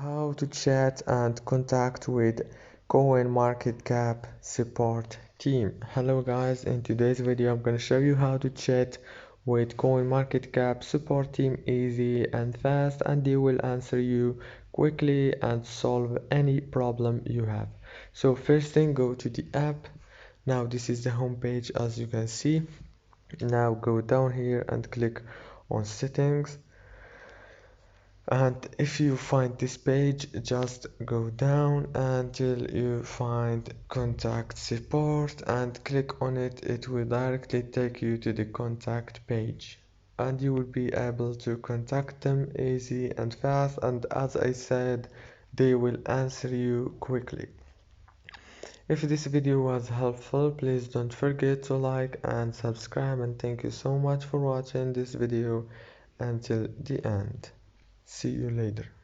how to chat and contact with CoinMarketCap support team. Hello guys, in today's video I'm going to show you how to chat with CoinMarketCap support team easy and fast, and they will answer you quickly and solve any problem you have. So first thing, go to the app. Now this is the home page as you can see. Now go down here and click on settings. And if you find this page, just go down until you find contact support and click on it. It will directly take you to the contact page and you will be able to contact them easy and fast, and as I said, they will answer you quickly. If this video was helpful, please don't forget to like and subscribe, and thank you so much for watching this video until the end. See you later.